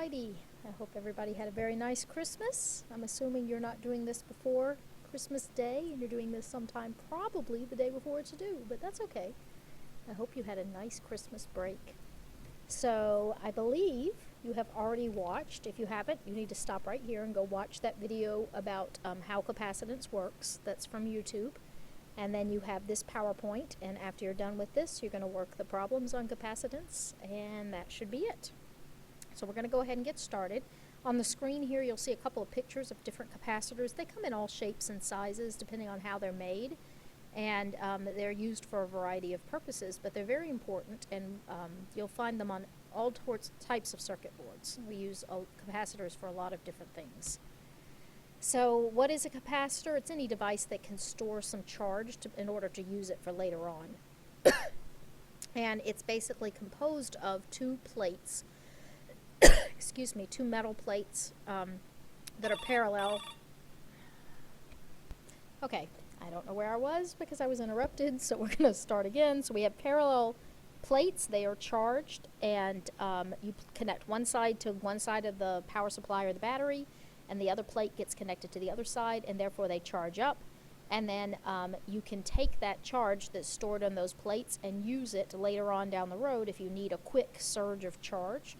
Alrighty, I hope everybody had a very nice Christmas. I'm assuming you're not doing this before Christmas Day and you're doing this sometime probably the day before it's due, but that's okay. I hope you had a nice Christmas break. So I believe you have already watched. If you haven't, you need to stop right here and go watch that video about how capacitance works. That's from YouTube. And then you have this PowerPoint, and after you're done with this, you're going to work the problems on capacitance, and that should be it. So we're going to go ahead and get started. On the screen here, you'll see a couple of pictures of different capacitors. They come in all shapes and sizes depending on how they're made, and they're used for a variety of purposes, but they're very important, and you'll find them on all types of circuit boards. We use capacitors for a lot of different things. So what is a capacitor? It's any device that can store some charge in order to use it for later on. And it's basically composed of two plates, excuse me, two metal plates that are parallel. Okay, I don't know where I was because I was interrupted, so we're going to start again. So we have parallel plates. They are charged, and you connect one side to one side of the power supply or the battery, and the other plate gets connected to the other side, and therefore they charge up. And then you can take that charge that's stored on those plates and use it later on down the road if you need a quick surge of charge.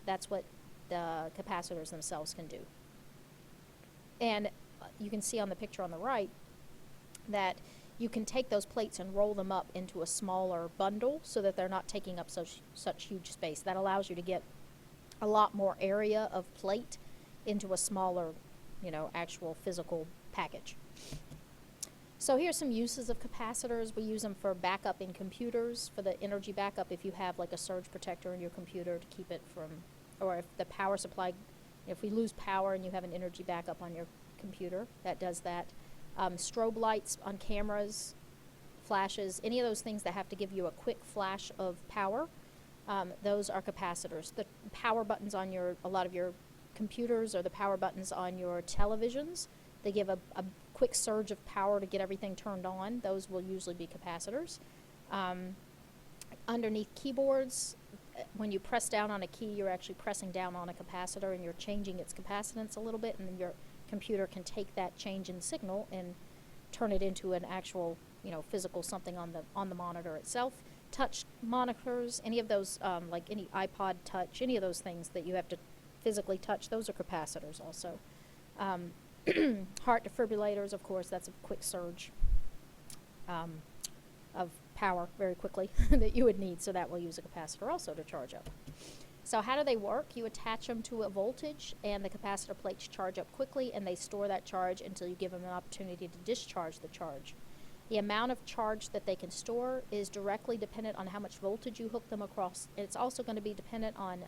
That's what the capacitors themselves can do. And you can see on the picture on the right that you can take those plates and roll them up into a smaller bundle so that they're not taking up such huge space. That allows you to get a lot more area of plate into a smaller, actual physical package. So here's some uses of capacitors. We use them for backup in computers, for the energy backup if you have like a surge protector in your computer to keep it from, or if the power supply, if we lose power and you have an energy backup on your computer, that does that. Strobe lights on cameras, flashes, any of those things that have to give you a quick flash of power, those are capacitors. The power buttons on a lot of your computers or the power buttons on your televisions, they give a quick surge of power to get everything turned on. Those will usually be capacitors. Underneath keyboards, when you press down on a key, you're actually pressing down on a capacitor and you're changing its capacitance a little bit, and then your computer can take that change in signal and turn it into an actual, physical something on the monitor itself. Touch monitors, any of those, like any iPod Touch, any of those things that you have to physically touch, those are capacitors also. Heart defibrillators, of course, that's a quick surge of power very quickly that you would need, so that will use a capacitor also to charge up. So how do they work? You attach them to a voltage, and the capacitor plates charge up quickly, and they store that charge until you give them an opportunity to discharge the charge. The amount of charge that they can store is directly dependent on how much voltage you hook them across. It's also going to be dependent on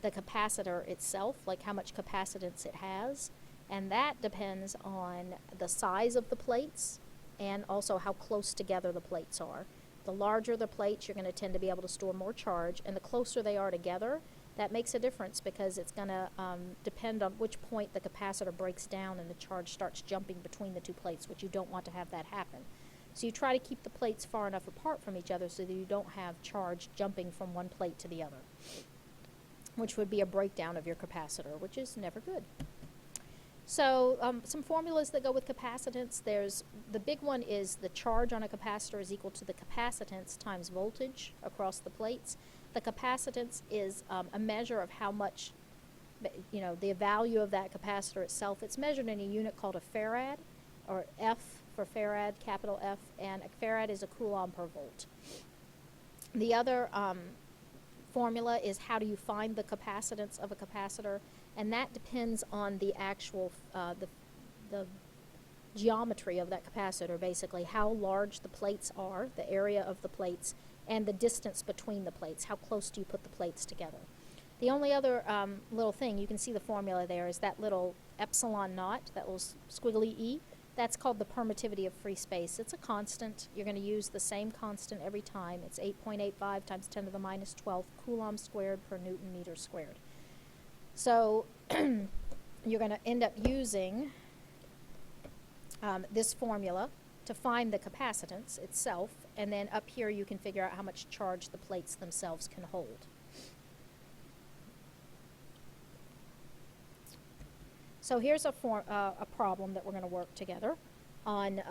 the capacitor itself, like how much capacitance it has, and that depends on the size of the plates and also how close together the plates are. The larger the plates, you're going to tend to be able to store more charge, and the closer they are together, that makes a difference because it's going to depend on which point the capacitor breaks down and the charge starts jumping between the two plates, which you don't want to have that happen. So you try to keep the plates far enough apart from each other so that you don't have charge jumping from one plate to the other, which would be a breakdown of your capacitor, which is never good. So some formulas that go with capacitance. The big one is the charge on a capacitor is equal to the capacitance times voltage across the plates. The capacitance is a measure of how much, the value of that capacitor itself. It's measured in a unit called a farad, or F for farad, capital F, and a farad is a coulomb per volt. The other formula is how do you find the capacitance of a capacitor, and that depends on the actual the geometry of that capacitor, basically how large the plates are, the area of the plates, and the distance between the plates. How close do you put the plates together? The only other little thing, you can see the formula there, is that little epsilon naught, that little squiggly E. That's called the permittivity of free space. It's a constant. You're going to use the same constant every time. It's 8.85 times 10 to the minus 12 coulomb squared per Newton meter squared. So you're going to end up using this formula to find the capacitance itself, and then up here you can figure out how much charge the plates themselves can hold. So here's a problem that we're going to work together on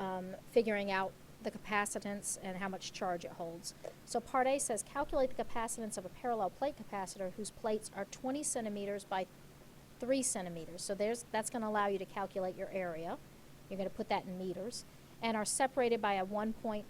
figuring out the capacitance and how much charge it holds. So part A says calculate the capacitance of a parallel plate capacitor whose plates are 20 centimeters by 3 centimeters. So that's going to allow you to calculate your area. You're going to put that in meters. And are separated by a 1.0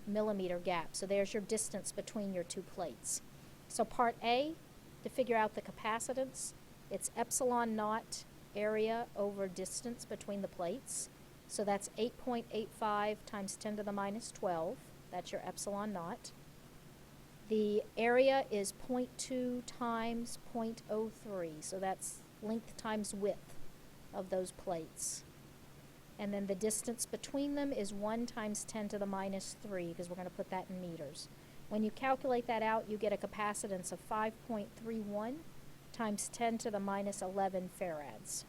millimeter gap. So there's your distance between your two plates. So part A, to figure out the capacitance, it's epsilon naught area over distance between the plates. So that's 8.85 times 10 to the minus 12. That's your epsilon naught. The area is 0.2 times 0.03. So that's length times width of those plates. And then the distance between them is 1 times 10 to the minus 3, because we're going to put that in meters. When you calculate that out, you get a capacitance of 5.31 times 10 to the minus 11 farads.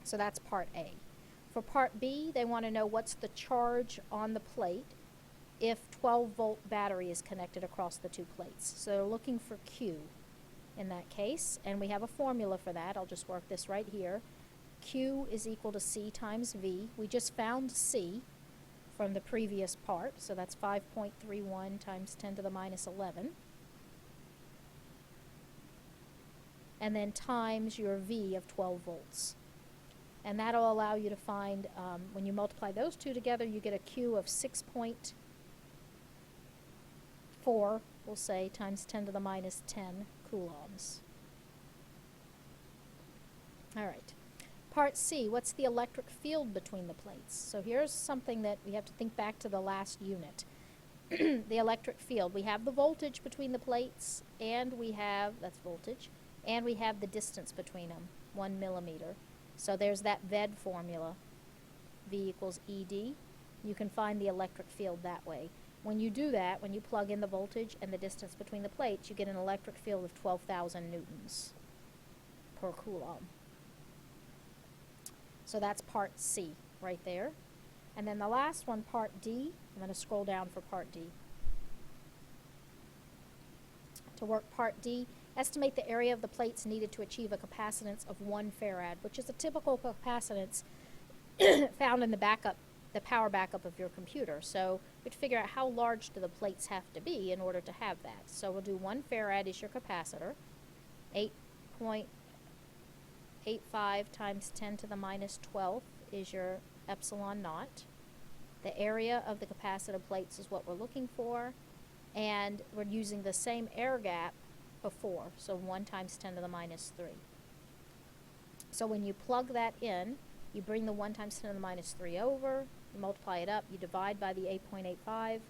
So that's part A. For part B, they want to know what's the charge on the plate if 12-volt battery is connected across the two plates. So they're looking for Q in that case, and we have a formula for that. I'll just work this right here. Q is equal to C times V. We just found C from the previous part, so that's 5.31 times 10 to the minus 11. And then times your V of 12 volts. And that'll allow you to find, when you multiply those two together, you get a Q of 6.4, we'll say, times 10 to the minus 10 coulombs. All right. Part C, what's the electric field between the plates? So here's something that we have to think back to the last unit. The electric field. We have the voltage between the plates, and we have, that's voltage, and we have the distance between them, 1 millimeter. So there's that VED formula, V equals ED. You can find the electric field that way. When you do that, when you plug in the voltage and the distance between the plates, you get an electric field of 12,000 newtons per coulomb. So that's part C right there. And then the last one, part D, I'm going to scroll down for part D. To work part D, estimate the area of the plates needed to achieve a capacitance of 1 farad, which is a typical capacitance found in the power backup of your computer. So we have to figure out how large do the plates have to be in order to have that. So we'll do 1 farad is your capacitor, 8.85 times 10 to the minus 12 is your epsilon naught. The area of the capacitor plates is what we're looking for, and we're using the same air gap before, so 1 times 10 to the minus 3. So when you plug that in, you bring the 1 times 10 to the minus 3 over, you multiply it up, you divide by the 8.85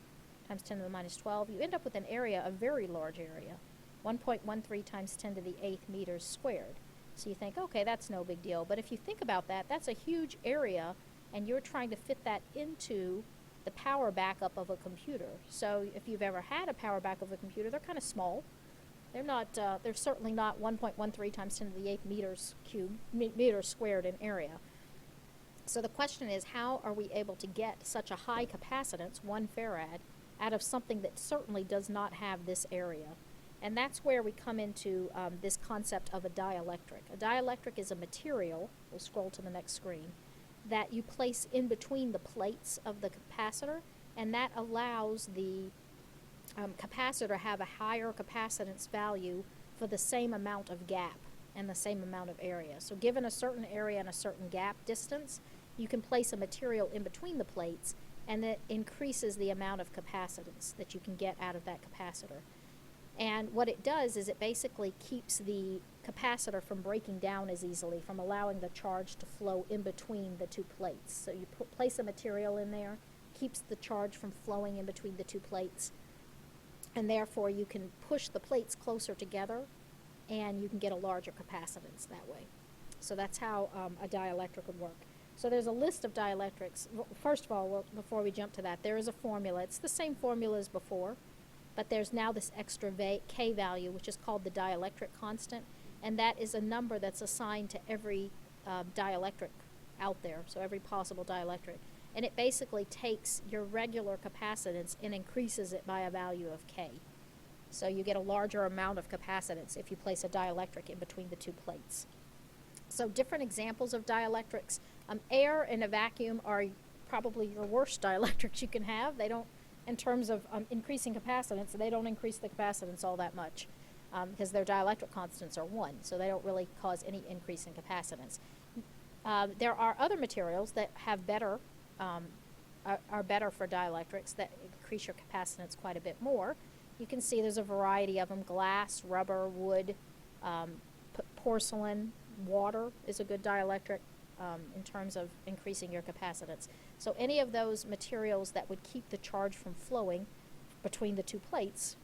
times 10 to the minus 12, you end up with an area, a very large area, 1.13 times 10 to the 8th meters squared. So you think, okay, that's no big deal. But if you think about that, that's a huge area, and you're trying to fit that into the power backup of a computer. So if you've ever had a power backup of a computer, they're kind of small. They're not. They're certainly not 1.13 times 10 to the 8th meters squared in area. So the question is, how are we able to get such a high capacitance, 1 farad, out of something that certainly does not have this area? And that's where we come into this concept of a dielectric. A dielectric is a material, we'll scroll to the next screen, that you place in between the plates of the capacitor, and that allows the capacitor to have a higher capacitance value for the same amount of gap and the same amount of area. So given a certain area and a certain gap distance, you can place a material in between the plates, and it increases the amount of capacitance that you can get out of that capacitor. And what it does is it basically keeps the capacitor from breaking down as easily, from allowing the charge to flow in between the two plates. So you place a material in there, keeps the charge from flowing in between the two plates, and therefore you can push the plates closer together, and you can get a larger capacitance that way. So that's how a dielectric would work. So there's a list of dielectrics. First of all, before we jump to that, there is a formula. It's the same formula as before, but there's now this extra K value, which is called the dielectric constant, and that is a number that's assigned to every dielectric out there, so every possible dielectric. And it basically takes your regular capacitance and increases it by a value of K. So you get a larger amount of capacitance if you place a dielectric in between the two plates. So different examples of dielectrics. Air and a vacuum are probably your worst dielectrics you can have. They don't, in terms of increasing capacitance, they don't increase the capacitance all that much because their dielectric constants are 1, so they don't really cause any increase in capacitance. There are other materials that have better, are better for dielectrics that increase your capacitance quite a bit more. You can see there's a variety of them: glass, rubber, wood, porcelain, water is a good dielectric in terms of increasing your capacitance. So any of those materials that would keep the charge from flowing between the two plates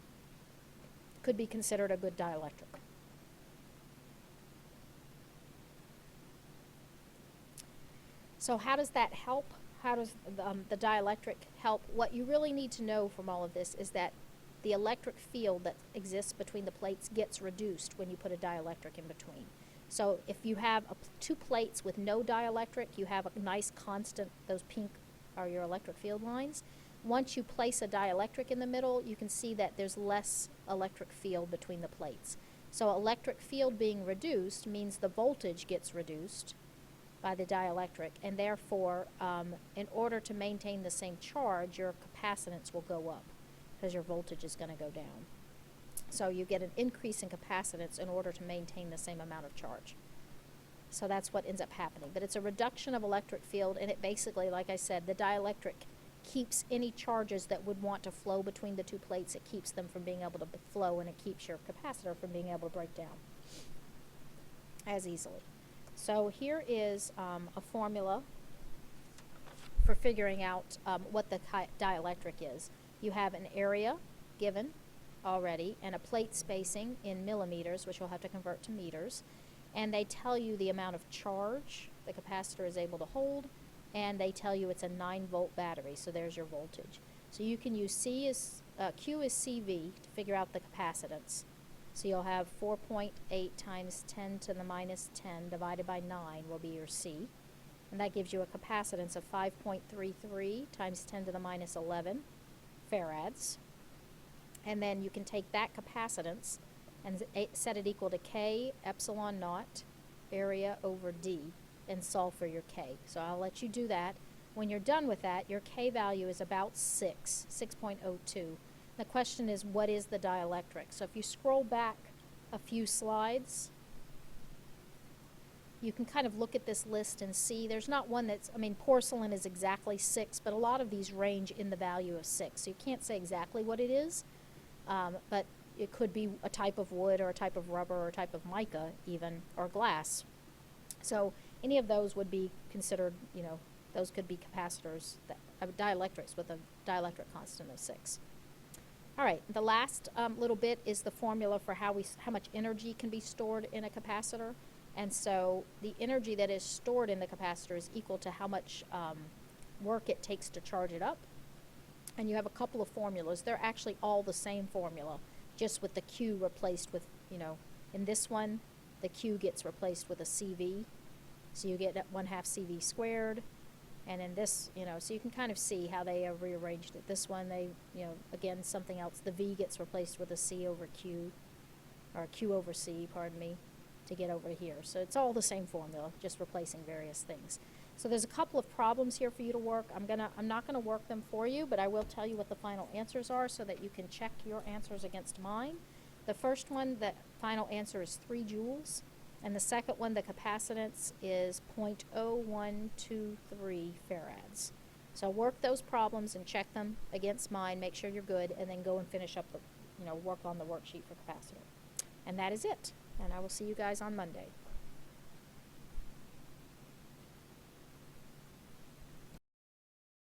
could be considered a good dielectric. So how does that help? How does the dielectric help? What you really need to know from all of this is that the electric field that exists between the plates gets reduced when you put a dielectric in between. So if you have two plates with no dielectric, you have a nice constant, those pink are your electric field lines. Once you place a dielectric in the middle, you can see that there's less electric field between the plates. So electric field being reduced means the voltage gets reduced by the dielectric, and therefore, in order to maintain the same charge, your capacitance will go up because your voltage is going to go down. So you get an increase in capacitance in order to maintain the same amount of charge. So that's what ends up happening. But it's a reduction of electric field, and it basically, like I said, the dielectric keeps any charges that would want to flow between the two plates. It keeps them from being able to flow, and it keeps your capacitor from being able to break down as easily. So here is a formula for figuring out what the dielectric is. You have an area given already and a plate spacing in millimeters, which you'll have to convert to meters, and they tell you the amount of charge the capacitor is able to hold, and they tell you it's a 9-volt battery, so there's your voltage. So you can use Q is CV to figure out the capacitance. So you'll have 4.8 times 10 to the minus 10 divided by 9 will be your C. And that gives you a capacitance of 5.33 times 10 to the minus 11 farads. And then you can take that capacitance and set it equal to K epsilon naught area over D and solve for your K. So I'll let you do that. When you're done with that, your K value is about 6.02. The question is, what is the dielectric? So if you scroll back a few slides, you can kind of look at this list and see there's not one that's, porcelain is exactly 6, but a lot of these range in the value of 6. So you can't say exactly what it is, but it could be a type of wood or a type of rubber or a type of mica even, or glass. So any of those would be considered, those could be capacitors, dielectrics with a dielectric constant of 6. All right, the last little bit is the formula for how much energy can be stored in a capacitor. And so the energy that is stored in the capacitor is equal to how much work it takes to charge it up. And you have a couple of formulas. They're actually all the same formula, just with the Q replaced with, in this one, the Q gets replaced with a CV. So you get 1/2 CV squared. And in this, so you can kind of see how they have rearranged it. This one, they, again, something else. The V gets replaced with a C over Q, or Q over C, pardon me, to get over here. So it's all the same formula, just replacing various things. So there's a couple of problems here for you to work. I'm not gonna work them for you, but I will tell you what the final answers are so that you can check your answers against mine. The first one, the final answer is 3 joules. And the second one, the capacitance is 0.0123 farads. So work those problems and check them against mine, make sure you're good, and then go and finish up the, work on the worksheet for capacitor. And that is it. And I will see you guys on Monday.